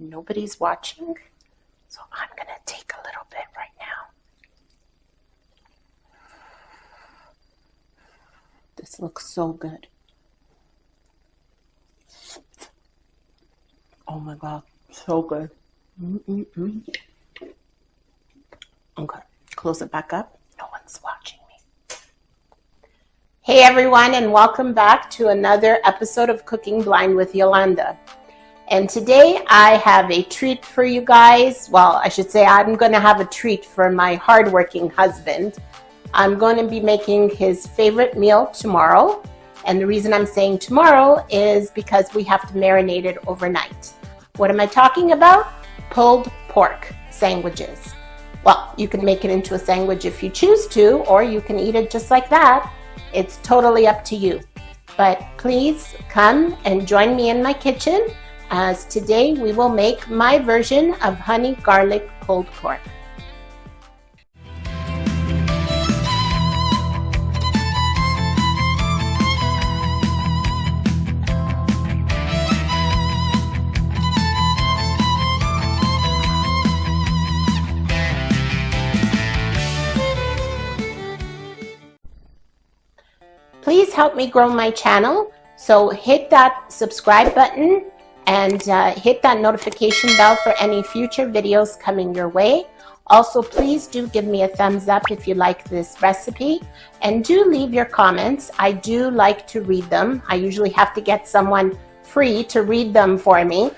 Nobody's watching, so I'm going to take a little bit right now. This looks so good. Oh my God, so good. Okay, close it back up. No one's watching me. Hey everyone, and welcome back to another episode of Cooking Blind with Yolanda. And today I have a treat for you guys. Well, I should say I'm going to have a treat for my hardworking husband. I'm going to be making his favorite meal tomorrow. And the reason I'm saying tomorrow is because we have to marinate it overnight. What am I talking about? Pulled pork sandwiches. Well, you can make it into a sandwich if you choose to, or you can eat it just like that. It's totally up to you. But please come and join me in my kitchen, as today we will make my version of honey garlic pulled pork. Please help me grow my channel, so hit that subscribe button and hit that notification bell for any future videos coming your way. Also, please do give me a thumbs up if you like this recipe, and do leave your comments. I do like to read them. I usually have to get someone free to read them for me,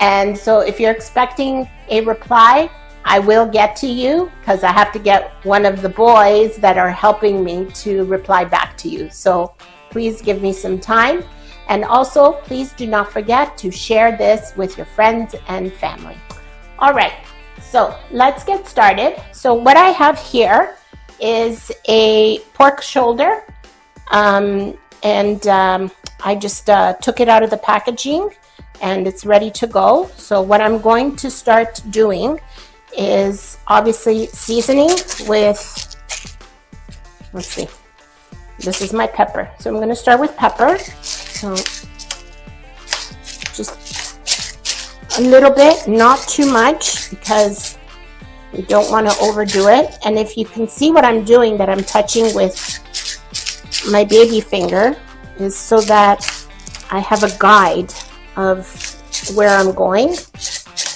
and so if you're expecting a reply, I will get to you, because I have to get one of the boys that are helping me to reply back to you. So please give me some time. And also, please do not forget to share this with your friends and family. All right, so let's get started. So what I have here is a pork shoulder. I just took it out of the packaging and it's ready to go. So what I'm going to start doing is obviously seasoning with, let's see, this is my pepper. So I'm going to start with pepper. So just a little bit, not too much, because we don't want to overdo it. And if you can see what I'm doing, that I'm touching with my baby finger, is so that I have a guide of where I'm going.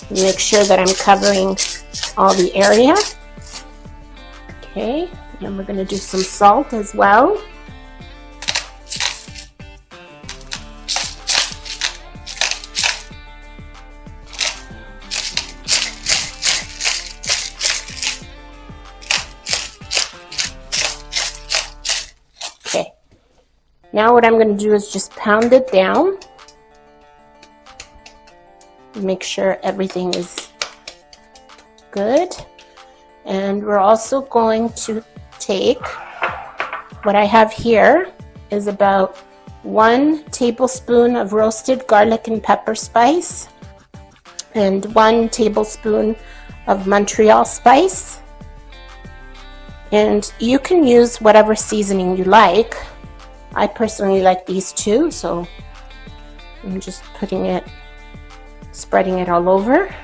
Make sure that I'm covering all the area. Okay, and we're going to do some salt as well. Okay, now what I'm going to do is just pound it down. Make sure everything is good. And we're also going to take, what I have here is about 1 tablespoon of roasted garlic and pepper spice and 1 tablespoon of Montreal spice. And you can use whatever seasoning you like. I personally like these two, so I'm just putting it, spreading it all over.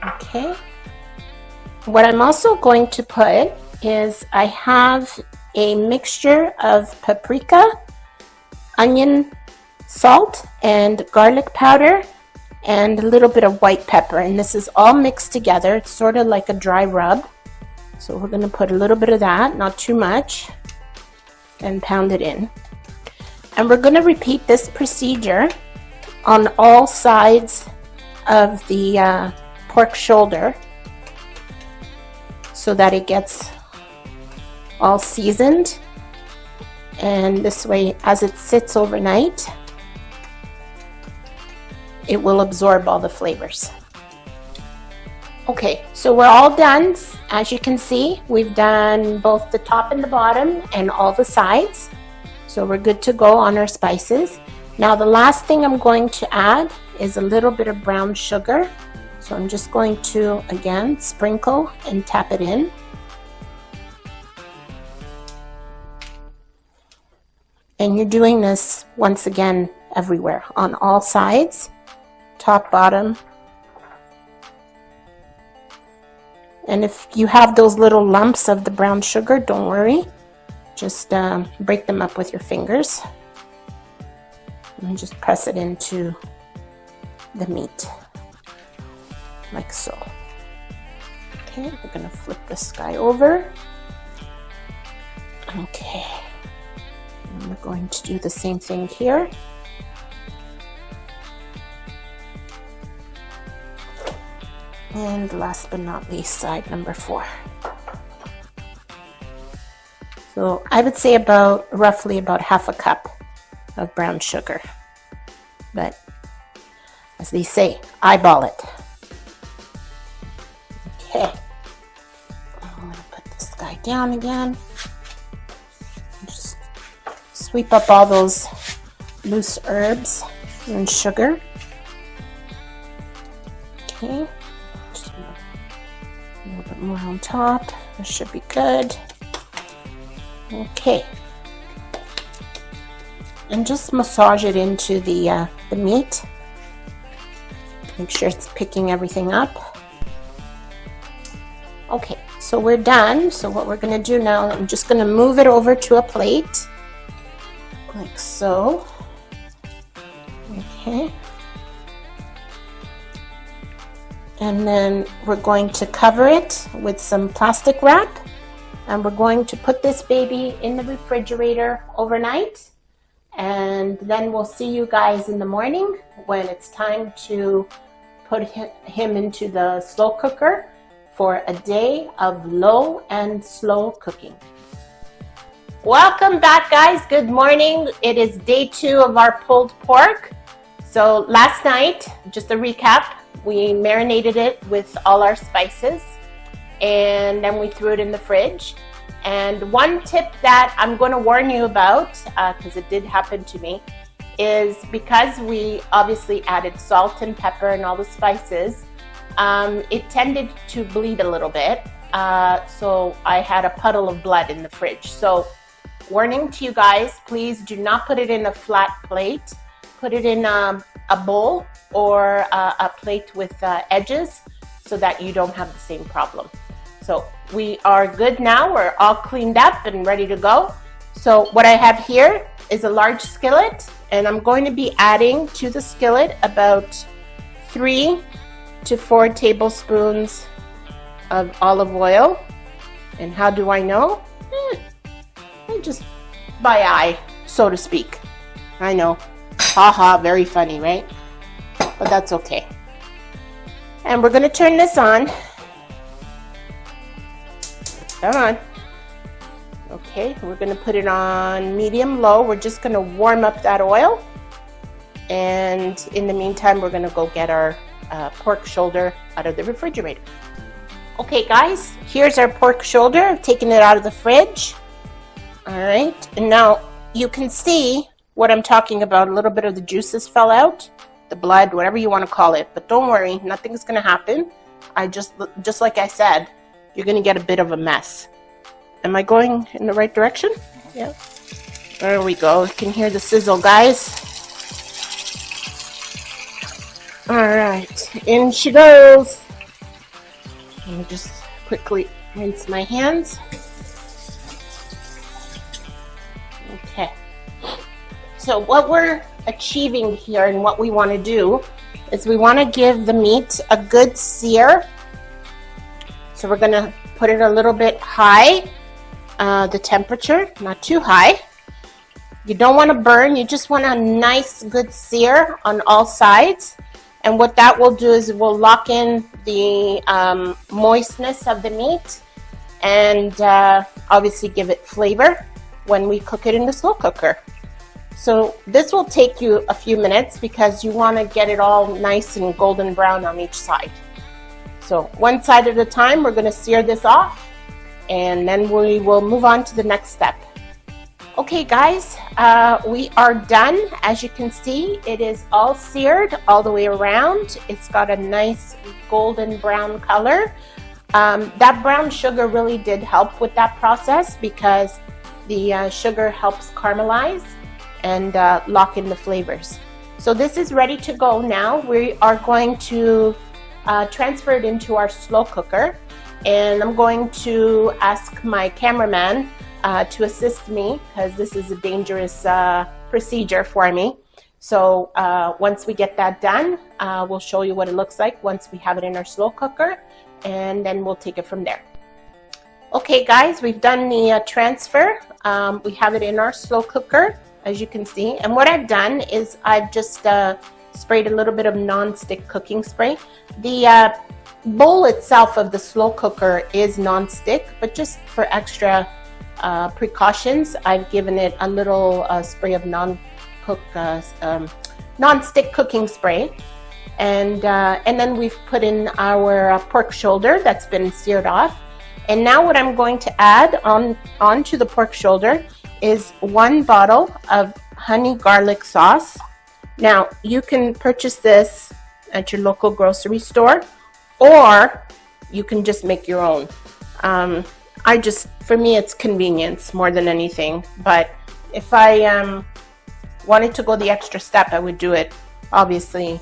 Okay. What I'm also going to put is I have a mixture of paprika, onion, salt, and garlic powder, and a little bit of white pepper. And this is all mixed together. It's sort of like a dry rub. So we're going to put a little bit of that, not too much, and pound it in. And we're going to repeat this procedure on all sides of the pork shoulder, so that it gets all seasoned. And this way, as it sits overnight, it will absorb all the flavors. Okay, so we're all done. As you can see, we've done both the top and the bottom and all the sides. So we're good to go on our spices. Now the last thing I'm going to add is a little bit of brown sugar. So I'm just going to, again, sprinkle and tap it in. And you're doing this, once again, everywhere, on all sides. top, bottom. And if you have those little lumps of the brown sugar, don't worry. Just break them up with your fingers. And just press it into the meat, like so. Okay, we're gonna flip this guy over. Okay, and we're going to do the same thing here. And last but not least, side number 4. So I would say roughly about half a cup of brown sugar. But as they say, eyeball it. Okay. I'm going to put this guy down again. Just sweep up all those loose herbs and sugar. Okay. Just a little bit more on top. This should be good. Okay. And just massage it into the meat. Make sure it's picking everything up. Okay, so we're done. So what we're going to do now, I'm just going to move it over to a plate, like so. Okay. And then we're going to cover it with some plastic wrap, and we're going to put this baby in the refrigerator overnight. And then we'll see you guys in the morning when it's time to put him into the slow cooker for a day of low and slow cooking. Welcome back, guys. Good morning. It is day 2 of our pulled pork. So last night, just a recap, we marinated it with all our spices and then we threw it in the fridge. And one tip that I'm going to warn you about, because it did happen to me, is because we obviously added salt and pepper and all the spices, it tended to bleed a little bit. So I had a puddle of blood in the fridge. So warning to you guys, please do not put it in a flat plate. Put it in a bowl or a plate with edges so that you don't have the same problem. So we are good now. We're all cleaned up and ready to go. So what I have here is a large skillet, and I'm going to be adding to the skillet about 3 to 4 tablespoons of olive oil. And how do I know? Just by eye, so to speak. I know. Haha, very funny, right? But that's okay. And we're going to turn this on. Come on. Okay, we're going to put it on medium-low. We're just going to warm up that oil. And in the meantime, we're going to go get our pork shoulder out of the refrigerator. Okay, guys, here's our pork shoulder. I've taken it out of the fridge. All right, and now you can see what I'm talking about. A little bit of the juices fell out, the blood, whatever you want to call it. But don't worry, nothing's going to happen. Just like I said, you're going to get a bit of a mess. Am I going in the right direction? Yeah. There we go. You can hear the sizzle, guys. All right, in she goes. Let me just quickly rinse my hands. Okay. So what we're achieving here and what we want to do is we want to give the meat a good sear. So we're going to put it a little bit high, the temperature, not too high. You don't want to burn, you just want a nice good sear on all sides. And what that will do is it will lock in the moistness of the meat and obviously give it flavor when we cook it in the slow cooker. So this will take you a few minutes because you want to get it all nice and golden brown on each side. So one side at a time, we're going to sear this off, and then we will move on to the next step. Okay, guys, we are done. As you can see, it is all seared all the way around. It's got a nice golden brown color. That brown sugar really did help with that process because the sugar helps caramelize and lock in the flavors. So this is ready to go now. We are going to transfer it into our slow cooker, and I'm going to ask my cameraman to assist me because this is a dangerous procedure for me. So once we get that done, we'll show you what it looks like once we have it in our slow cooker, and then we'll take it from there. Okay guys, we've done the transfer. We have it in our slow cooker, as you can see, and what I've done is I've just sprayed a little bit of non-stick cooking spray. The bowl itself of the slow cooker is non-stick, but just for extra precautions, I've given it a little spray of non-stick cooking spray, and then we've put in our pork shoulder that's been seared off. And now what I'm going to add onto the pork shoulder is 1 bottle of honey garlic sauce. Now you can purchase this at your local grocery store, or you can just make your own. For me it's convenience more than anything, but if I wanted to go the extra step, I would do it, obviously,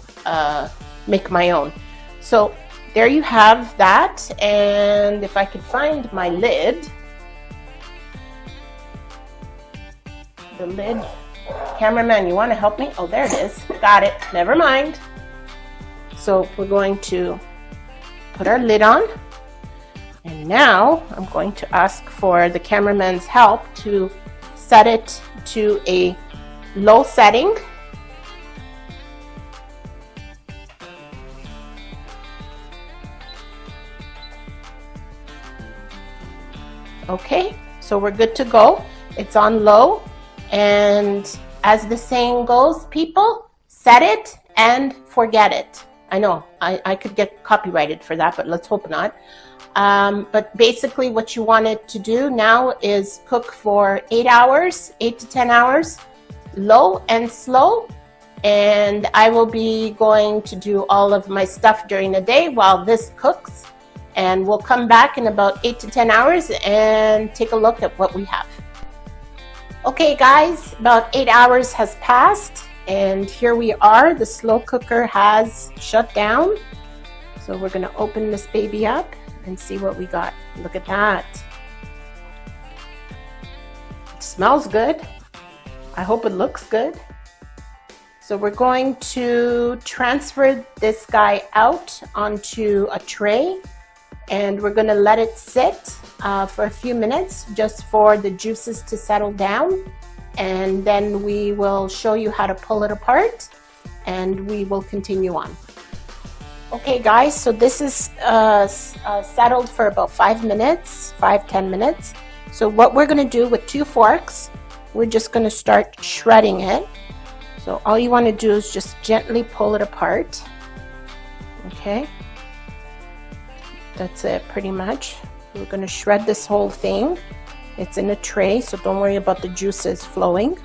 make my own. So there you have that, and if I could find my lid, the lid, cameraman, you want to help me? Oh, there it is. Got it. Never mind. So we're going to put our lid on, and now I'm going to ask for the cameraman's help to set it to a low setting. Okay, so we're good to go. It's on low, and as the saying goes, people, set it and forget it. I know I could get copyrighted for that, but let's hope not. But basically what you want it to do now is cook for 8 hours, 8 to 10 hours, low and slow. And I will be going to do all of my stuff during the day while this cooks. And we'll come back in about 8 to 10 hours and take a look at what we have. Okay guys, about 8 hours has passed, and here we are. The slow cooker has shut down. So we're gonna open this baby up and see what we got. Look at that. It smells good. I hope it looks good. So we're going to transfer this guy out onto a tray, and we're going to let it sit for a few minutes just for the juices to settle down, and then we will show you how to pull it apart, and we will continue on. Okay guys, so this is settled for about 5 minutes, 5-10 minutes. So what we're going to do with 2 forks, we're just going to start shredding it. So all you want to do is just gently pull it apart. Okay. That's it, pretty much. We're going to shred this whole thing. It's in a tray, so don't worry about the juices flowing.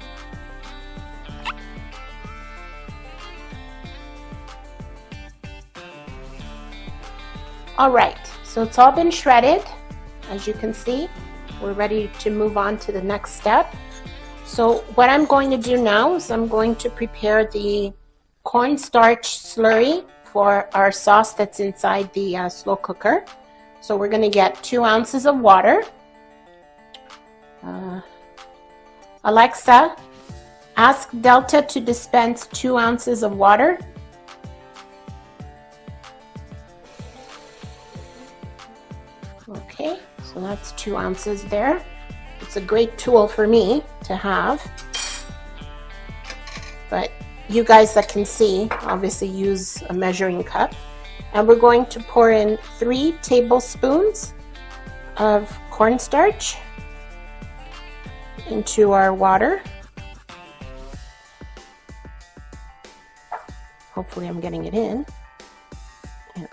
All right, so it's all been shredded. As you can see, we're ready to move on to the next step. So what I'm going to do now is I'm going to prepare the cornstarch slurry for our sauce that's inside the slow cooker. So we're going to get 2 ounces of water. Alexa, ask Delta to dispense 2 ounces of water. Okay, so that's 2 ounces there. It's a great tool for me to have, but you guys that can see, obviously use a measuring cup. And we're going to pour in 3 tablespoons of cornstarch into our water. Hopefully I'm getting it in. Yeah.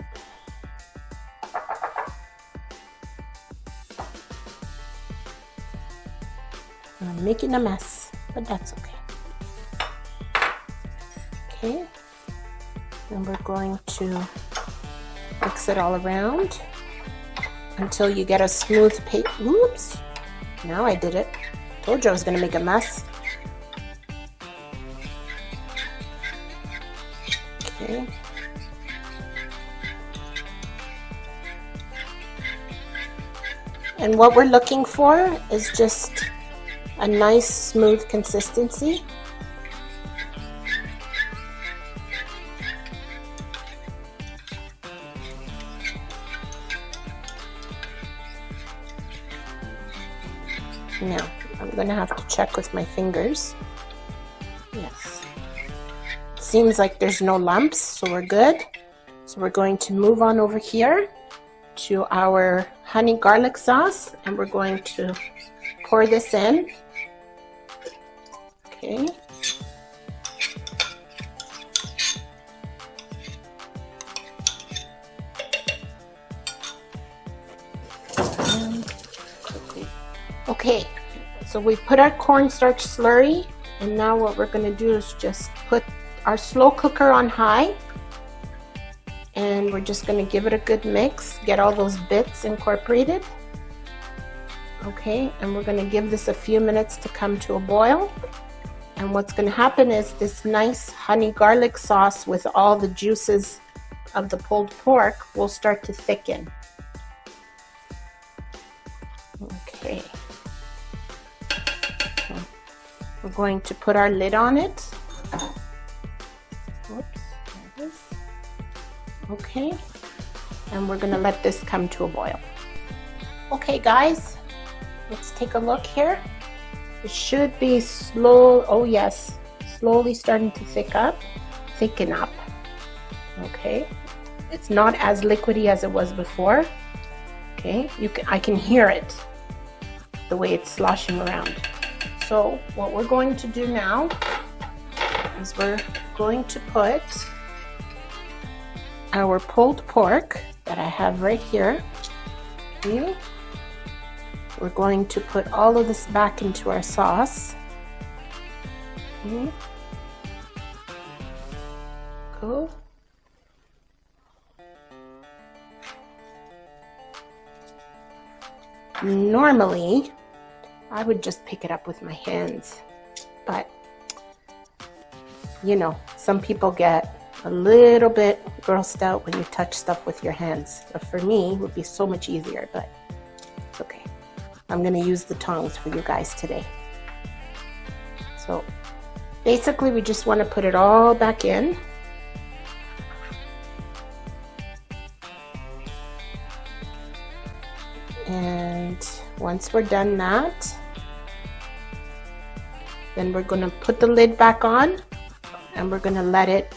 I'm making a mess, but that's okay. Okay, and we're going to mix it all around until you get a smooth paste. Oops, now I did it. Told you I was going to make a mess. And what we're looking for is just a nice smooth consistency. Now, I'm going to have to check with my fingers. Yes. It seems like there's no lumps, so we're good. So we're going to move on over here to our honey garlic sauce, and we're going to pour this in. Okay. Okay, so we put our cornstarch slurry, and now what we're going to do is just put our slow cooker on high, and we're just going to give it a good mix, get all those bits incorporated. Okay, and we're going to give this a few minutes to come to a boil. And what's going to happen is this nice honey garlic sauce with all the juices of the pulled pork will start to thicken. Okay. We're going to put our lid on it. Whoops, there it is. Okay, and we're going to let this come to a boil. Okay guys, let's take a look here. It should be slow, oh yes, slowly starting to thicken up. Okay, it's not as liquidy as it was before. Okay, I can hear it, the way it's sloshing around. So what we're going to do now is we're going to put our pulled pork that I have right here. Okay. We're going to put all of this back into our sauce. Okay. Go. Normally, I would just pick it up with my hands, but you know, some people get a little bit grossed out when you touch stuff with your hands. But for me, it would be so much easier, but it's okay. I'm going to use the tongs for you guys today. So basically, we just want to put it all back in. And once we're done that, then we're going to put the lid back on, and we're going to let it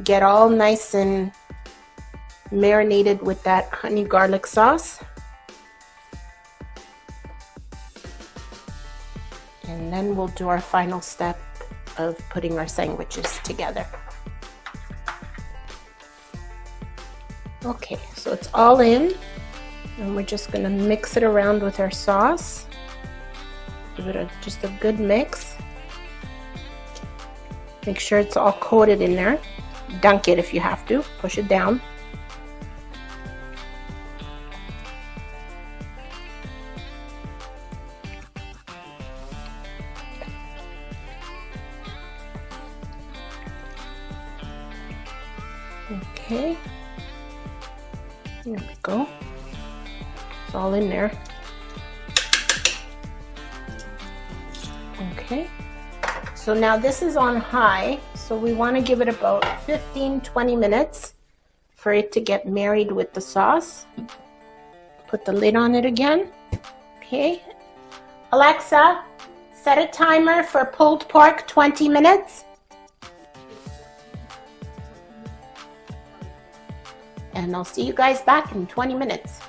get all nice and marinated with that honey garlic sauce. And then we'll do our final step of putting our sandwiches together. Okay, so it's all in, and we're just going to mix it around with our sauce. Give it just a good mix. Make sure it's all coated in there. Dunk it if you have to. Push it down. Okay. There we go. It's all in there. Okay. So now this is on high, so we want to give it about 15-20 minutes for it to get married with the sauce. Put the lid on it again. Okay. Alexa, set a timer for pulled pork 20 minutes. And I'll see you guys back in 20 minutes.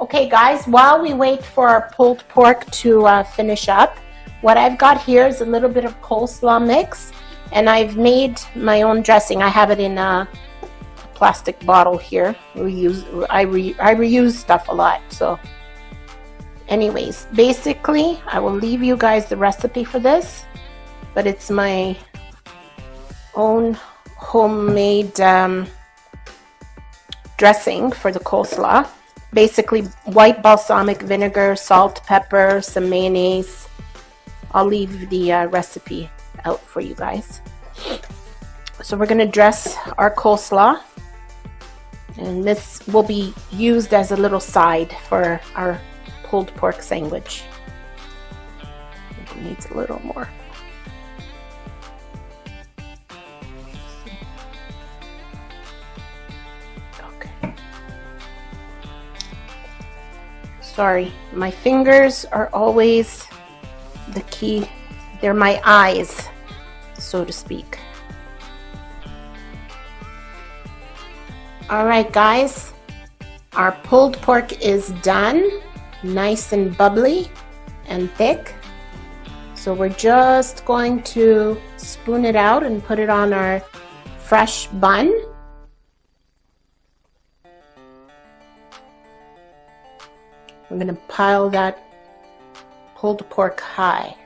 Okay guys, while we wait for our pulled pork to finish up, what I've got here is a little bit of coleslaw mix, and I've made my own dressing. I have it in a plastic bottle here. I reuse stuff a lot. So anyways, basically I will leave you guys the recipe for this, but it's my own homemade dressing for the coleslaw. Basically white balsamic vinegar, salt, pepper, some mayonnaise. I'll leave the recipe out for you guys. So we're going to dress our coleslaw. And this will be used as a little side for our pulled pork sandwich. It needs a little more. Okay. Sorry, my fingers are always the key. They're my eyes, so to speak. All right, guys, our pulled pork is done, nice and bubbly and thick. So we're just going to spoon it out and put it on our fresh bun. We're going to pile that pulled pork high.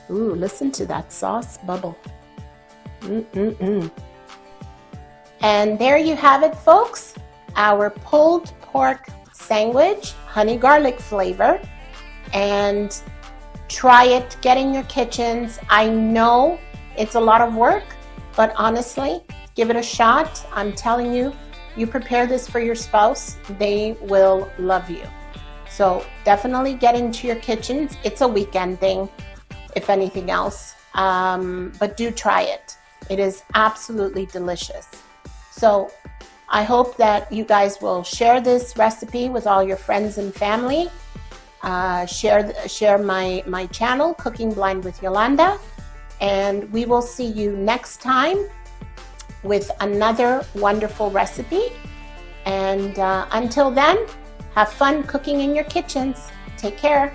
Ooh, listen to that sauce bubble. And there you have it, folks. Our pulled pork sandwich, honey garlic flavor. And try it, get in your kitchens. I know it's a lot of work, but honestly, give it a shot. I'm telling you, you prepare this for your spouse, they will love you. So definitely get into your kitchens. It's a weekend thing, if anything else, but do try it. It is absolutely delicious. So I hope that you guys will share this recipe with all your friends and family. Share my channel, Cooking Blind with Yolanda, and we will see you next time with another wonderful recipe. And until then, have fun cooking in your kitchens. Take care.